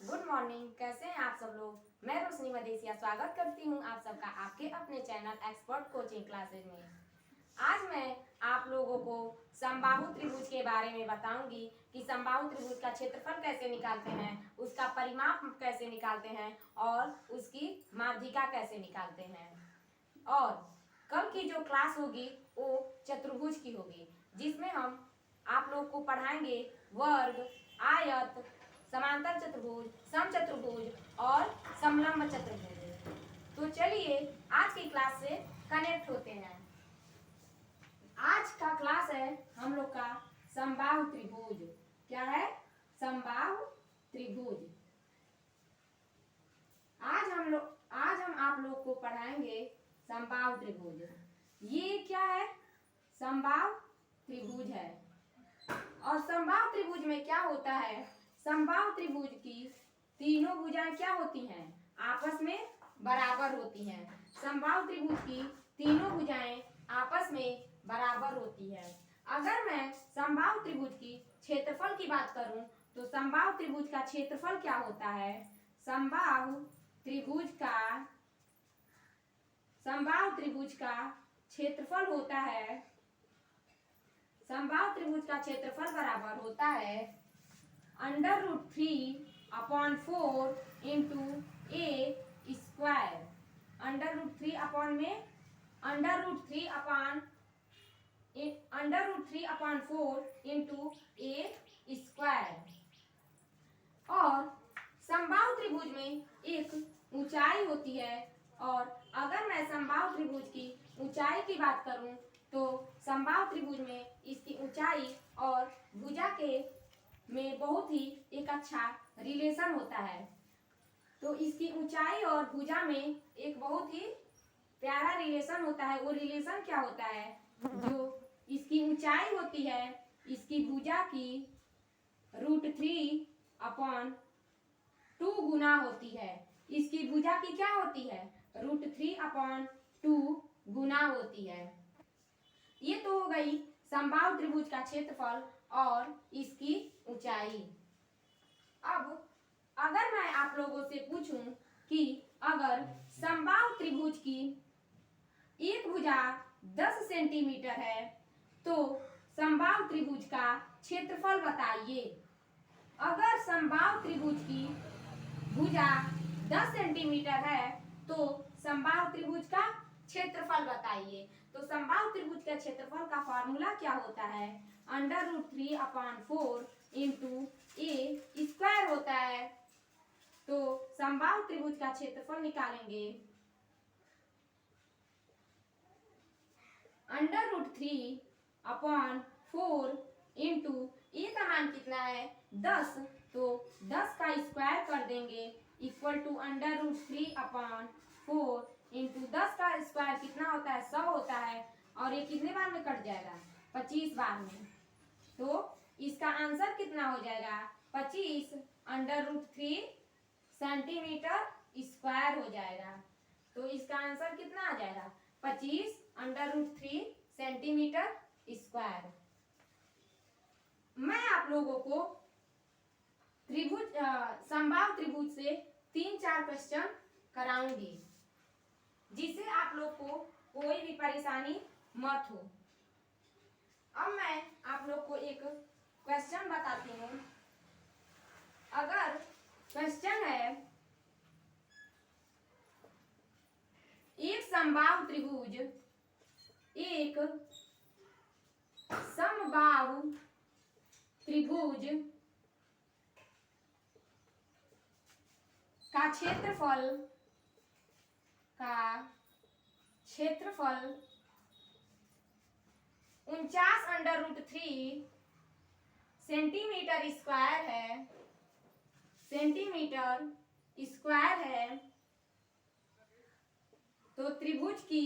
Good morning. कैसे हैं आप सब लोग। मैं रोशनी मदेसिया स्वागत करती हूं आप सबका आपके अपने चैनल एक्सपर्ट कोचिंग क्लासेज में। आज मैं आप लोगों को समबाहु त्रिभुज के बारे में बताऊंगी कि समबाहु त्रिभुज का क्षेत्रफल कैसे निकालते हैं, उसका परिमाप कैसे निकालते हैं और उसकी माध्यिका कैसे निकालते हैं। और कल की जो क्लास होगी वो चतुर्भुज की होगी, जिसमें हम आप लोग को पढ़ाएंगे वर्ग, आयत, समांतर चतुर्भुज, समचतुर्भुज और समलंब चतुर्भुज। तो चलिए आज की क्लास से कनेक्ट होते हैं। आज का क्लास है हम लोग का समबाहु त्रिभुज। क्या है? समबाहु त्रिभुज। आज हम आप लोग को पढ़ाएंगे समबाहु त्रिभुज। ये क्या है? समबाहु त्रिभुज है। और समबाहु त्रिभुज में क्या होता है? समबाहु त्रिभुज की तीनों भुजाएं क्या होती हैं? आपस में बराबर होती हैं। समबाहु त्रिभुज की तीनों भुजाएं आपस में बराबर होती है। अगर मैं समबाहु त्रिभुज की क्षेत्रफल की बात करूं तो समबाहु त्रिभुज का क्षेत्रफल क्या होता है? समबाहु त्रिभुज का क्षेत्रफल होता है, समबाहु त्रिभुज का क्षेत्रफल बराबर होता है √3/4 इंटू ए स्क्वायर। √3/4 इंटू ए स्क्वायर। और समबाहु त्रिभुज में एक ऊंचाई होती है, और अगर मैं समबाहु त्रिभुज की ऊंचाई की बात करूं तो समबाहु त्रिभुज में इसकी ऊंचाई और भुजा के में बहुत ही एक अच्छा रिलेशन होता है। तो इसकी ऊंचाई और भुजा में एक बहुत ही प्यारा रिलेशन होता है। वो रिलेशन क्या होता है? जो इसकी ऊंचाई होती है इसकी भुजा की √3/2 गुना होती है। इसकी भुजा की क्या होती है? √3/2 गुना होती है। ये तो हो गई समबाहु त्रिभुज का क्षेत्रफल और इसकी ऊंचाई। अब अगर मैं आप लोगों से पूछूं कि अगर समबाहु त्रिभुज की एक भुजा 10 सेंटीमीटर है तो समबाहु त्रिभुज का क्षेत्रफल बताइए। अगर समबाहु त्रिभुज की भुजा 10 सेंटीमीटर है तो समबाहु त्रिभुज का क्षेत्रफल बताइए। तो समबाहु त्रिभुज के क्षेत्रफल का फॉर्मूला क्या होता है? √3/4 इंटू ए स्क्वायर होता है। तो समबाहु त्रिभुज का क्षेत्रफल निकालेंगे √3/4 इंटू ए का मान कितना है? 10। तो 10 का स्क्वायर कर देंगे इक्वल टू √3/4 इंटू 10 का स्क्वायर कितना होता है? 100 होता है। और ये कितने बार में कट जाएगा? 25 बार में। तो इसका आंसर कितना हो जाएगा? 25 √3 सेंटीमीटर स्क्वायर हो जाएगा। तो इसका आंसर कितना आ जाएगा? 25 √3 सेंटीमीटर स्क्वायर। मैं आप लोगों को समबाहु त्रिभुज से 3-4 क्वेश्चन कराऊंगी, जिससे आप लोग को कोई भी परेशानी मत हो। अब मैं आप लोग को एक क्वेश्चन बताती हूँ। अगर क्वेश्चन है, एक समबाहु त्रिभुज का क्षेत्रफल 49 √3 सेंटीमीटर स्क्वायर है। तो त्रिभुज की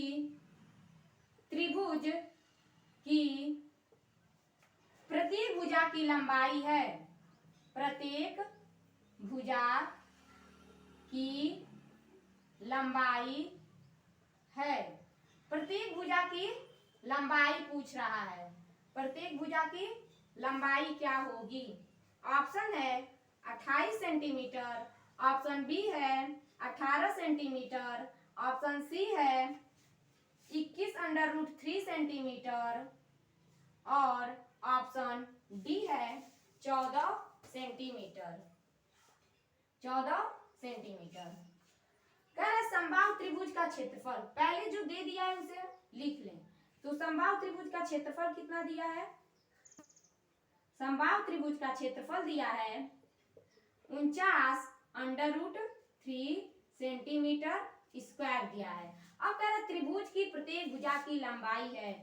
प्रत्येक भुजा की लंबाई है, प्रत्येक भुजा की लंबाई है। प्रत्येक भुजा की लंबाई पूछ रहा है। प्रत्येक भुजा की लंबाई क्या होगी? ऑप्शन है 28 सेंटीमीटर, ऑप्शन बी है 18 सेंटीमीटर, ऑप्शन सी है 21√3 सेंटीमीटर और ऑप्शन डी है 14 सेंटीमीटर। 14 सेंटीमीटर। कह रहे समबाहु त्रिभुज का क्षेत्रफल, पहले जो दे दिया है उसे लिख लें। तो समबाहु त्रिभुज का क्षेत्रफल कितना दिया है? समबाहु त्रिभुज का क्षेत्रफल दिया है 49√3 सेंटीमीटर स्क्वायर दिया है। अब कह रहे त्रिभुज की प्रत्येक भुजा की लंबाई है,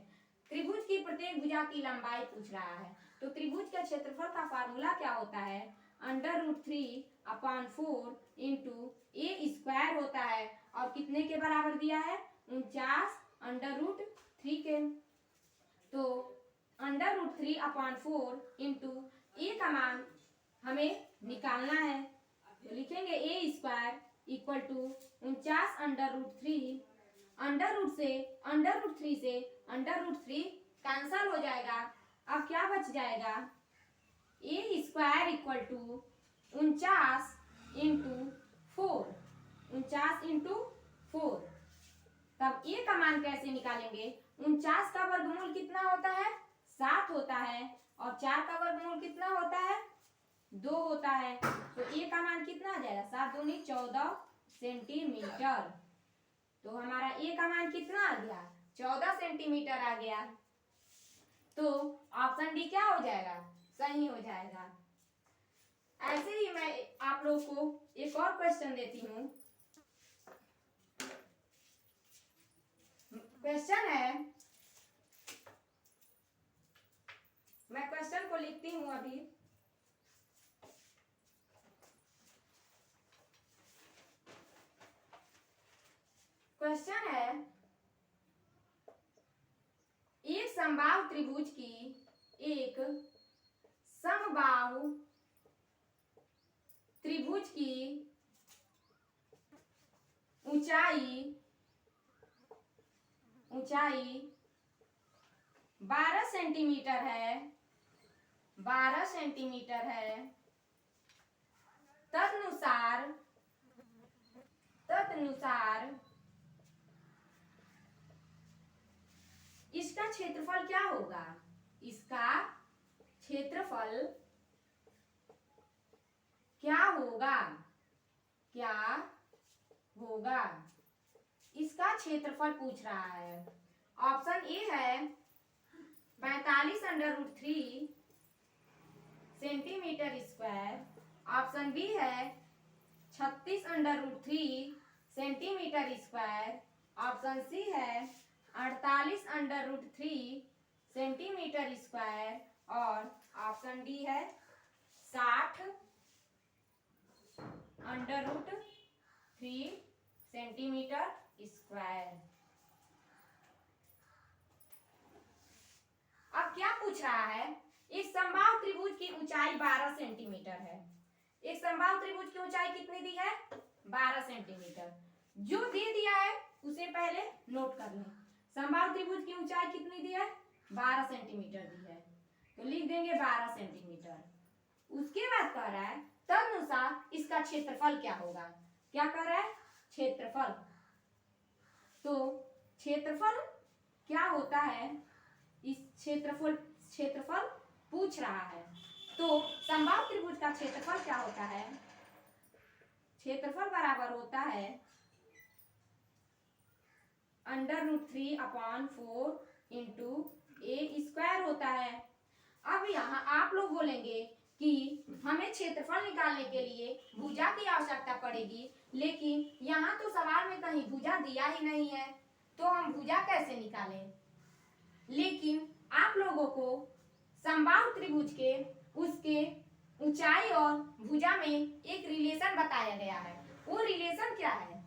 त्रिभुज की प्रत्येक भुजा की लंबाई पूछ रहा है। तो त्रिभुज के क्षेत्रफल का फार्मूला क्या होता है? √3/4 इंटू ए स्क्वायर होता है और कितने के बराबर दिया है? 49√3 के। तो √3/4 इंटू ए का मान हमें निकालना है, तो लिखेंगे ए स्क्वायर इक्वल टू 49√3, √3 से √3 कैंसल हो जाएगा। अब क्या बच जाएगा? A square equal to 49 into 4, 49 into 4। तब ए का मान कैसे निकालेंगे? 49 का वर्गमूल कितना होता है? 7 होता है और 4 का वर्गमूल कितना होता है? 2 होता है। तो ए का मान कितना आ जाएगा? 7 दूनी 14 सेंटीमीटर। तो हमारा ए का मान कितना आ गया? 14 सेंटीमीटर आ गया। तो ऑप्शन डी क्या हो जाएगा? सही हो जाएगा। ऐसे ही मैं आप लोगों को एक और क्वेश्चन देती हूँ। क्वेश्चन है, मैं क्वेश्चन को लिखती हूँ अभी। क्वेश्चन है, एक समबाहु त्रिभुज की एक समबाहु त्रिभुज की ऊंचाई 12 सेंटीमीटर है, 12 सेंटीमीटर है। तदनुसार इसका क्षेत्रफल क्या होगा? इसका क्षेत्रफल क्या होगा? क्या होगा? इसका क्षेत्रफल पूछ रहा है। ऑप्शन ए है 45√3 सेंटीमीटर स्क्वायर, ऑप्शन बी है 36√3 सेंटीमीटर स्क्वायर, ऑप्शन सी है 48√3 सेंटीमीटर स्क्वायर और ऑप्शन डी है 60√3 सेंटीमीटर स्क्वायर। अब क्या पूछ रहा है? एक समबाहु त्रिभुज की ऊंचाई 12 सेंटीमीटर है। एक समबाहु त्रिभुज की ऊंचाई कितनी दी है? 12 सेंटीमीटर। जो दे दिया है उसे पहले नोट कर लें। समबाहु त्रिभुज की ऊंचाई कितनी दी है? 12 सेंटीमीटर दी है, तो लिख देंगे 12 सेंटीमीटर। उसके बाद कह रहा है तदनुसार इसका क्षेत्रफल क्या होगा? क्या कह रहा है? क्षेत्रफल। तो क्षेत्रफल क्या होता है? इस क्षेत्रफल पूछ रहा है। तो समबाहु त्रिभुज का क्षेत्रफल क्या होता है? क्षेत्रफल बराबर होता है √3/4 इंटू ए स्क्वायर होता है। अब यहाँ आप लोग बोलेंगे कि हमें क्षेत्रफल निकालने के लिए भुजा की आवश्यकता पड़ेगी, लेकिन यहाँ तो सवाल में कहीं भुजा दिया ही नहीं है, तो हम भुजा कैसे निकालें? लेकिन आप लोगों को समबाहु त्रिभुज के उसके ऊंचाई और भुजा में एक रिलेशन बताया गया है। वो रिलेशन क्या है?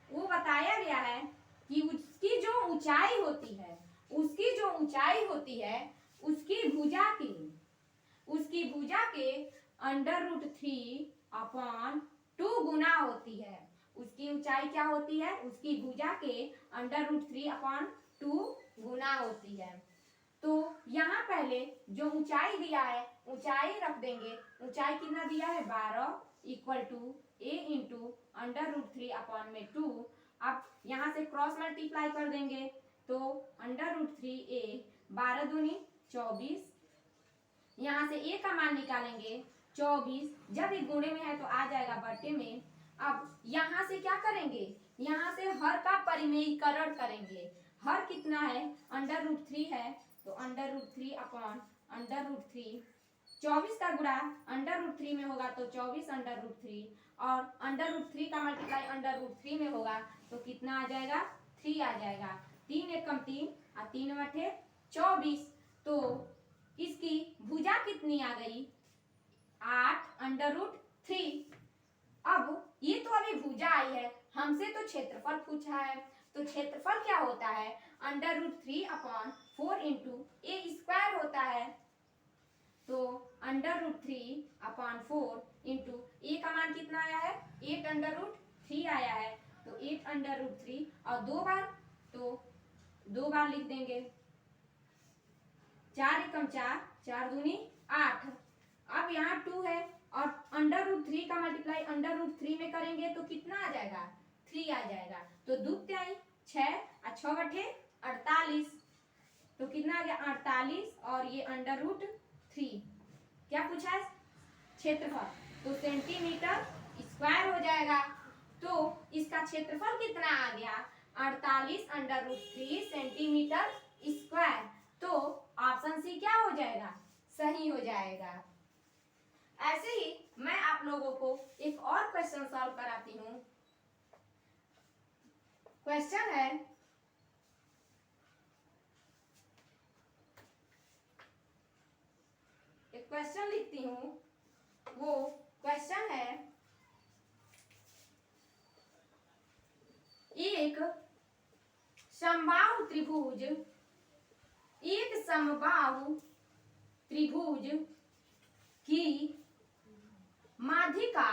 वो बताया गया है कि उसकी जो ऊंचाई होती है, उसकी भुजा के √3/2 गुना होती है। उसकी ऊंचाई क्या होती है? उसकी भुजा के √3/2 गुना होती है। तो यहाँ पहले जो ऊंचाई दिया है ऊंचाई रख देंगे। ऊंचाई कितना दिया है 12 इक्वल टू a इंटू √3/2। अब यहाँ से क्रॉस मल्टीप्लाई कर देंगे तो √3a 12 दूनी 24। यहाँ से a का मान निकालेंगे 24, जब ये गुणे में है तो आ जाएगा बटे में। अब यहाँ से क्या करेंगे, यहाँ से हर का परिमेयीकरण करेंगे। हर कितना है √3 है तो √3/√3। 24 का गुणा √3 में होगा तो 24 और √3 का मल्टीप्लाई √3 में होगा तो कितना आ जाएगा 3 आ जाएगा। 3 एकम 3 और 3 बटे 24। तो इसकी भुजा कितनी आ गई 8√3। अब ये तो अभी भुजा आई है, हमसे तो क्षेत्रफल पूछा है। तो क्षेत्रफल क्या होता है √3/4 इंटू ए स्क्वायर होता है। तो √3/4 इंटू ए का मान कितना आया है 8√3 आया है। तो 8√3 और 2 बार तो 2 बार लिख देंगे। 4 एकम 4, 4 दूनी 8। अब यहाँ 2 है और √3 का मल्टीप्लाई √3 में करेंगे तो कितना आ जाएगा 3 आ जाएगा। तो 2 तिहाई 6 और 6 बटे 48। तो कितना आ गया 48 और ये √3। क्या पूछा है क्षेत्रफल, तो सेंटीमीटर स्क्वायर हो जाएगा। तो इसका क्षेत्रफल कितना आ गया 48√3 सेंटीमीटर स्क्वायर। तो ऑप्शन सी क्या हो जाएगा सही हो जाएगा। ऐसे ही मैं आप लोगों को एक और क्वेश्चन सॉल्व कराती हूँ। क्वेश्चन है एक क्वेश्चन लिखती हूँ। वो क्वेश्चन है एक समबाहु त्रिभुज की माध्यिका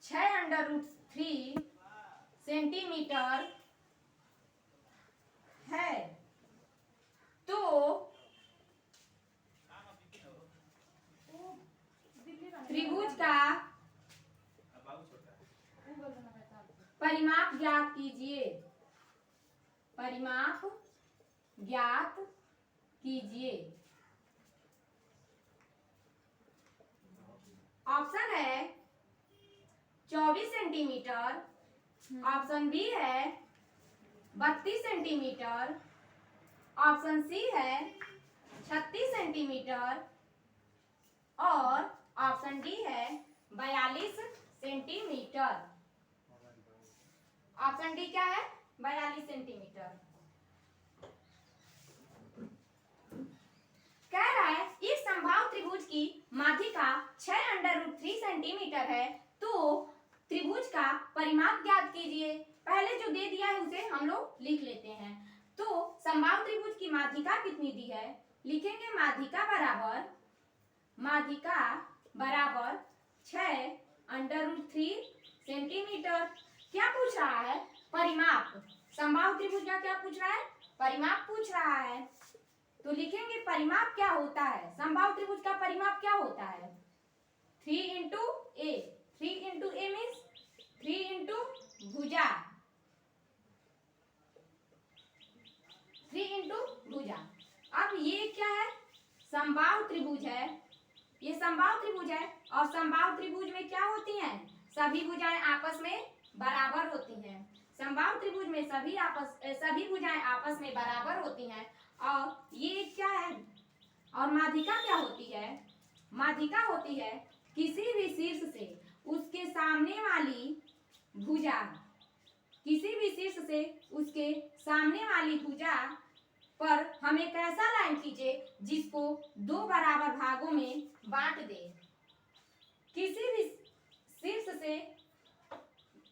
6√3 सेंटीमीटर है। तो त्रिभुज का परिमाप ज्ञात कीजिए। परिमाप ज्ञात कीजिए। ऑप्शन है 24 सेंटीमीटर, ऑप्शन बी है 32 सेंटीमीटर, ऑप्शन सी है 36 सेंटीमीटर और ऑप्शन डी है 42 सेंटीमीटर। ऑप्शन डी क्या है 42 सेंटीमीटर। कह रहा है एक समबाहु त्रिभुज की माध्यिका 6√3 सेंटीमीटर है। तो त्रिभुज का परिमाप ज्ञात कीजिए। पहले जो दे दिया है उसे हम लोग लिख लेते हैं। तो समबाहु त्रिभुज की माध्यिका कितनी दी है, लिखेंगे माध्यिका बराबर 6√3 सेंटीमीटर। क्या पूछ रहा है परिमाप। समबाहु त्रिभुज का क्या पूछ रहा है परिमाप पूछ रहा है। तो लिखेंगे परिमाप क्या होता है। समबाहु त्रिभुज का परिमाप क्या होता है 3 इंटू ए। 3 इंटू ए मीन्स 3 इंटू भुजा। 3 इंटू भुजा। अब ये क्या है समबाहु त्रिभुज है। ये समबाहु त्रिभुज है और समबाहु त्रिभुज में क्या होती हैं सभी भुजाएं आपस में बराबर होती हैं। समबाहु त्रिभुज में सभी भुजाएं आपस में बराबर होती हैं। और ये क्या है और माध्यिका क्या होती है। माध्यिका होती है किसी भी शीर्ष से उसके सामने वाली भुजा, किसी भी शीर्ष से उसके सामने वाली भुजा पर हम एक ऐसा लाइन खींचे जिसको 2 बराबर भागों में बांट दे। किसी भी शीर्ष से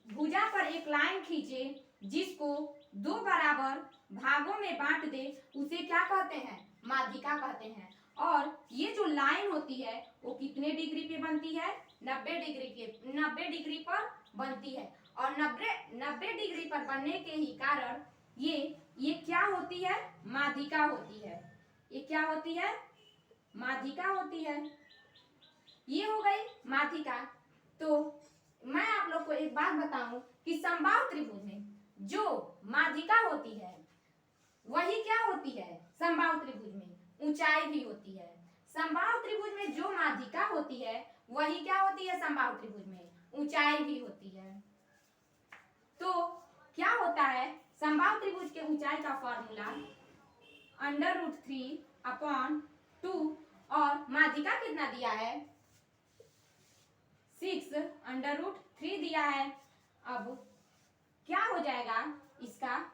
भुजा पर एक लाइन खींचे जिसको 2 बराबर भागों में बांट दे, उसे क्या कहते हैं माध्यिका कहते हैं। और ये जो लाइन होती है वो कितने डिग्री पे बनती है? 90 डिग्री पर बनती है। और 90 डिग्री पर बनने के ही कारण ये क्या होती है? माध्यिका होती है। ये क्या होती है? माध्यिका होती है। ये हो गई माध्यिका। तो मैं आप लोग को एक बात बताऊं कि समबाहु त्रिभुज में जो माध्यिका होती है वही क्या होती है? समबाहु त्रिभुज में ऊंचाई भी होती है। समबाहु त्रिभुज में जो माध्यिका होती है वही क्या होती है? समबाहु त्रिभुज में ऊंचाई भी होती है। तो क्या होता है? समबाहु त्रिभुज के ऊंचाई का फॉर्मूला √3/2 और माध्यिका कितना दिया है? 6 √3 दिया है। अब क्या हो जाएगा इसका?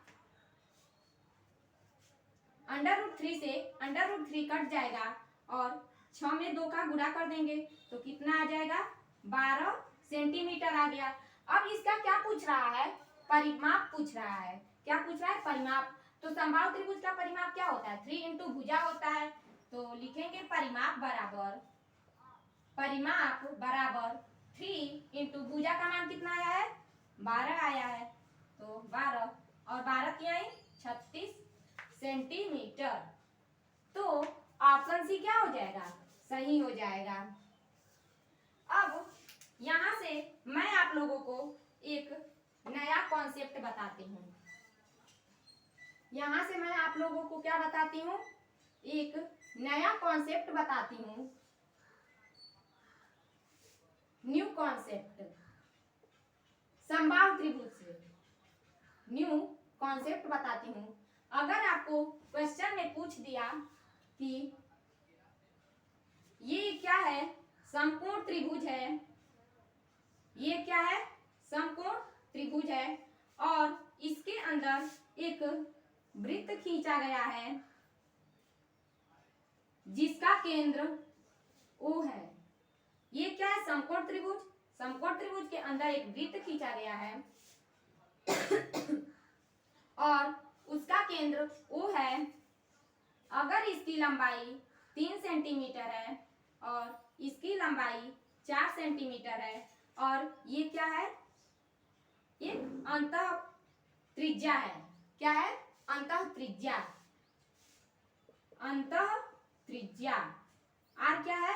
√3 से √3 कट जाएगा और 6 में 2 का गुणा कर देंगे तो कितना आ जाएगा? 12 सेंटीमीटर आ गया। अब इसका क्या पूछ रहा है? परिमाप पूछ रहा है। क्या पूछ रहा है? परिमाप। तो समबाहु त्रिभुज का परिमाप क्या होता है? 3 इंटू भुजा होता है। तो लिखेंगे परिमाप बराबर 3 इंटू भुजा का मान कितना आया है? 12 आया है। तो 12 और 12 की आई 36 सेंटीमीटर। तो ऑप्शन सी क्या हो जाएगा? सही हो जाएगा। अब यहां से मैं आप लोगों को एक नया कॉन्सेप्ट बताती हूँ। यहां से मैं आप लोगों को क्या बताती हूँ? एक नया कॉन्सेप्ट बताती हूँ। न्यू कॉन्सेप्ट समबाहु त्रिभुज से न्यू कॉन्सेप्ट बताती हूँ। अगर आपको क्वेश्चन में पूछ दिया कि ये क्या है? समकोण त्रिभुज है। ये क्या है? समकोण त्रिभुज है और इसके अंदर एक वृत्त खींचा गया है जिसका केंद्र O है। ये क्या है? समकोण त्रिभुज। समकोण त्रिभुज के अंदर एक वृत्त खींचा गया है और उसका केंद्र O है। अगर इसकी लंबाई 3 सेंटीमीटर है और इसकी लंबाई 4 सेंटीमीटर है और ये क्या है? ये अंतः त्रिज्या है। क्या है? अंतः त्रिज्या। अंतः त्रिज्या आर क्या है?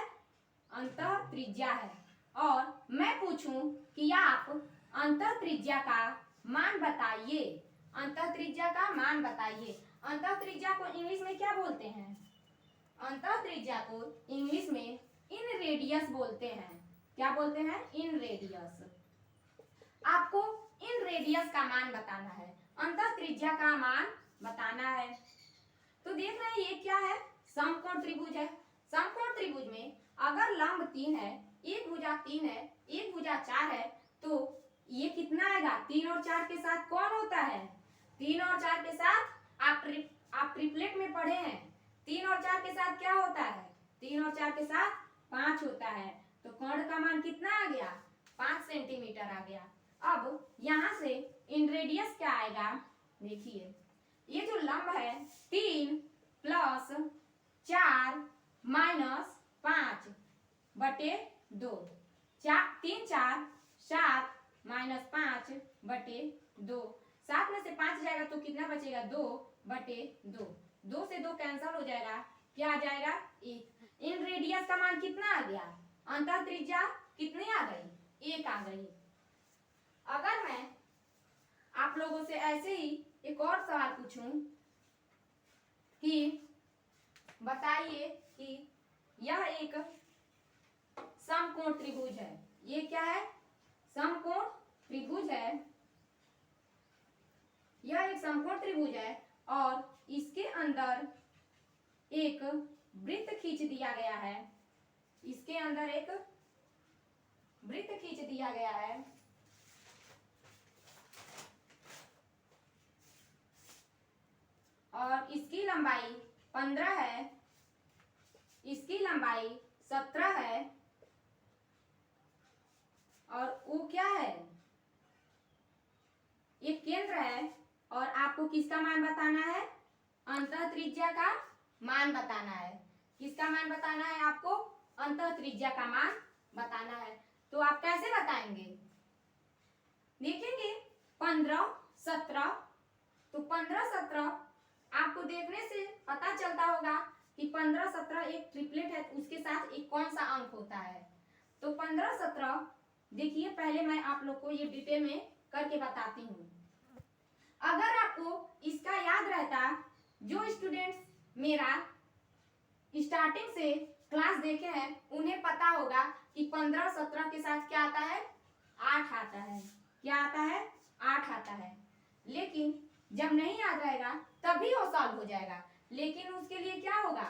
अंतः त्रिज्या है। और मैं पूछूं कि आप अंतः त्रिज्या का मान बताइए। अंतः त्रिज्या का मान बताइए। अंतः त्रिज्या को इंग्लिश में क्या बोलते हैं? अंतः त्रिज्या को इंग्लिश में इन रेडियस बोलते हैं। क्या बोलते हैं? इन रेडियस। आपको इन रेडियस का मान बताना है, अंतः त्रिज्या का मान बताना है। तो देख रहे हैं ये क्या है? समकोण त्रिभुज है। समकोण त्रिभुज में अगर लंब 3 है, एक भुजा 3 है, एक भुजा 4 है, तो ये कितना आएगा? 3 और 4 के साथ कौन होता है? 3 और 4 के साथ आप ट्रिपलेट में पढ़े हैं। 3 और 4 के साथ क्या होता है? 3 और 4 के साथ 5 होता है। तो कोण का मान कितना आ गया? 5 सेंटीमीटर आ गया। अब यहाँ से इन रेडियस क्या आएगा? देखिए ये जो लंब है 3 + 4 - 5 बटे 2। 3 4 7 - 5 बटे 2। 7 में से 5 जाएगा तो कितना बचेगा? 2 बटे 2। 2 से 2 कैंसल हो जाएगा। क्या आ जाएगा? 1। इन रेडियस का मान कितना आ गया? अंतः त्रिज्या कितनी आ गई? 1 आ गई। अगर मैं आप लोगों से ऐसे ही एक और सवाल पूछूं कि बताइए कि यह एक समकोण त्रिभुज है। ये क्या है? समकोण त्रिभुज है। यह एक समकोण त्रिभुज है और इसके अंदर एक वृत्त खींच दिया गया है। इसके अंदर एक वृत्त खींच दिया गया है और इसकी लंबाई 15 है, इसकी लंबाई 17 है और वो क्या है? ये केंद्र है और आपको किसका मान बताना है? अंतः त्रिज्या का मान बताना है। किसका मान बताना है आपको? अंतः त्रिज्या का मान बताना है। तो आप कैसे बताएंगे? देखेंगे 15, 17, तो 15, 17 आपको देखने से पता चलता होगा कि 15, 17 एक ट्रिपलेट है, उसके साथ एक कौन सा अंक होता है। तो 15, 17 देखिए, पहले मैं आप लोग को ये डिटेल में करके बताती हूँ। अगर आपको इसका याद रहता, जो स्टूडेंट्स मेरा स्टार्टिंग से क्लास देखे हैं उन्हें पता होगा कि 15, 17 के साथ क्या आता है? 8 आता है। क्या आता है? 8 आता है। लेकिन जब नहीं याद रहेगा तभी वो सॉल्व हो जाएगा, लेकिन उसके लिए क्या होगा?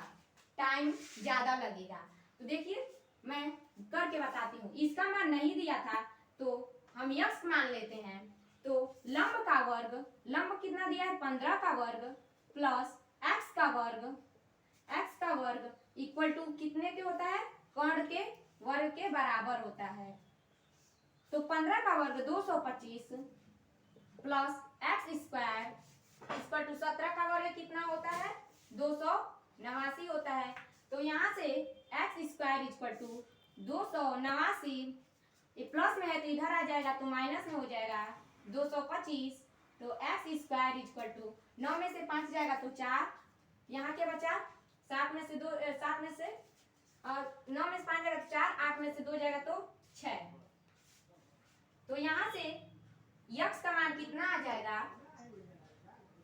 टाइम ज्यादा लगेगा। तो देखिए मैं करके बताती हूँ। इसका मान नहीं दिया था तो हम यक्स मान लेते हैं। तो लंब का वर्ग, लंब कितना दिया है? 15 का वर्ग प्लस एक्स का वर्ग, एक्स का वर्ग इक्वल टू कितने के होता है? कर्ण के वर्ग के बराबर होता है। तो 15 का वर्ग 225 plus X square equal to 17 का वर्ग कितना होता है? 289 होता है। तो यहाँ से एक्स स्क्वायर इक्वल टू 289, ये प्लस में है तो इधर आ जाएगा तो माइनस में हो जाएगा 225। तो एक्स स्क्वायर इक्वल टू 9 में से 5 जाएगा तो 4, यहाँ क्या बचा? 7 में से 2, 7 में से 9 में से 5 जाएगा तो 4, 8 में से 2 जाएगा तो 6। तो यहाँ से यक्स का मान कितना आ जाएगा?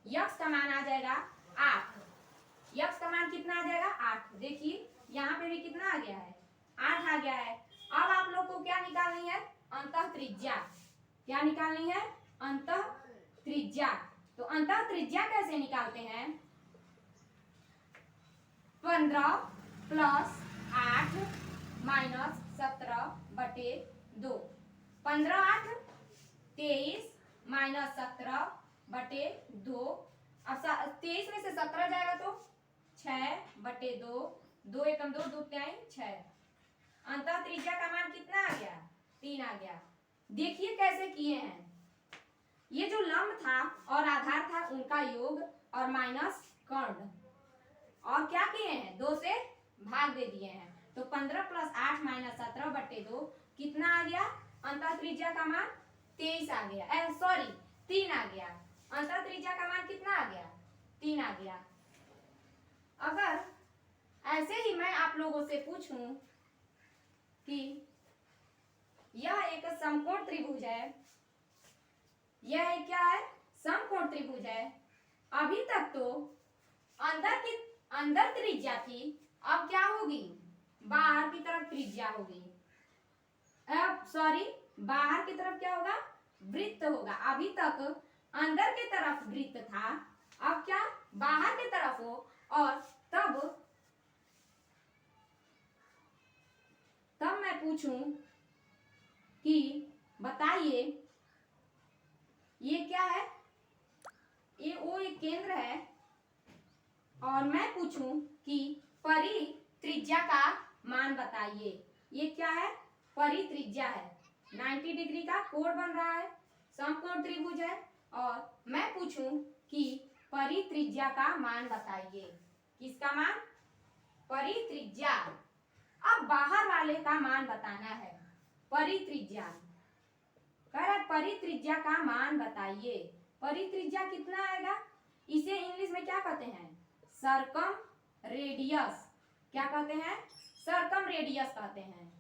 यक्स का मान आ जाएगा 8। यक्स का मान कितना आ जाएगा? 8। देखिए यहाँ पे भी कितना आ गया है? 8 आ गया है। अब आप लोग को क्या निकालनी है? अंतः त्रिज्या। क्या निकालनी है? अंतः त्रिज्या। तो अंतः त्रिज्या कैसे निकालते हैं? 15 प्लस 8 माइनस 17/2। 15 8 23 माइनस 17/2। अब 23 में से 17 जाएगा तो 6/2। 2 एकम 2, 2 तिहाई 6। अंतः त्रिज्या का मान कितना आ गया? 3 आ गया। देखिए कैसे किए हैं। ये जो लंब था और आधार था उनका योग और माइनस कर्ण, और क्या किए हैं? 2 से भाग दे दिए हैं। तो 15 प्लस 8 माइनस 17/2 कितना आ गया? अंतः त्रिज्या का मान 23 आ गया। सॉरी 3 आ गया। अंतः त्रिज्या का मान कितना आ गया? 3 आ गया। अगर ऐसे ही मैं आप लोगों से पूछूं कि यह एक समकोण त्रिभुज है, यह एक क्या है? समकोण त्रिभुज है। अभी तक तो अंदर त्रिज्या थी, अब क्या होगी? बाहर की तरफ त्रिज्या होगी। अब सॉरी, बाहर की तरफ क्या होगा? वृत्त होगा। अभी तक अंदर की तरफ वृत्त था, अब क्या? बाहर की तरफ हो। और तब मैं पूछूं कि बताइए ये क्या है? ये वो एक केंद्र है, और मैं पूछूं कि परित्रिज्या का मान बताइए। ये क्या है? परित्रिज्या है। 90 डिग्री का कोण बन रहा है, समकोण त्रिभुज है, और मैं पूछूं कि परित्रिज्या का मान बताइए। किसका मान? परित्रिज्या। अब बाहर वाले का मान बताना है। परित्रिज्या कह रहा है परित्रिज्या का मान बताइए। परित्रिज्या कितना आएगा? इसे इंग्लिश में क्या कहते हैं? Circum radius. क्या कहते हैं? सर्कम रेडियस कहते हैं।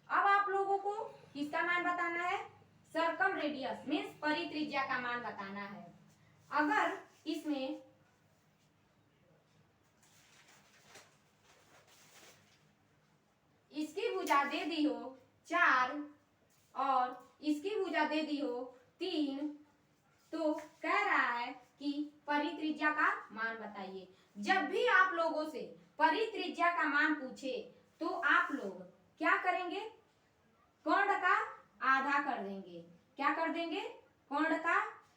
अब आप लोगों को किसका मान बताना है? सर्कम रेडियस मीन्स परित्रिज्या का मान बताना है। अगर इसमें इसकी भुजा दे दी हो 4 और इसकी भुजा दे दी हो 3, तो कह रहा है कि परित्रिज्या का मान बताइए। जब भी आप लोगों से परित्रिज्या का मान पूछे तो आप लोग क्या करेंगे? कर्ण का आधा कर देंगे। क्या कर देंगे? कर्ण का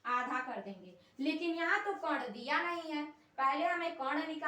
आधा कर देंगे। लेकिन यहाँ तो कर्ण दिया नहीं है, पहले हमें कर्ण निकाल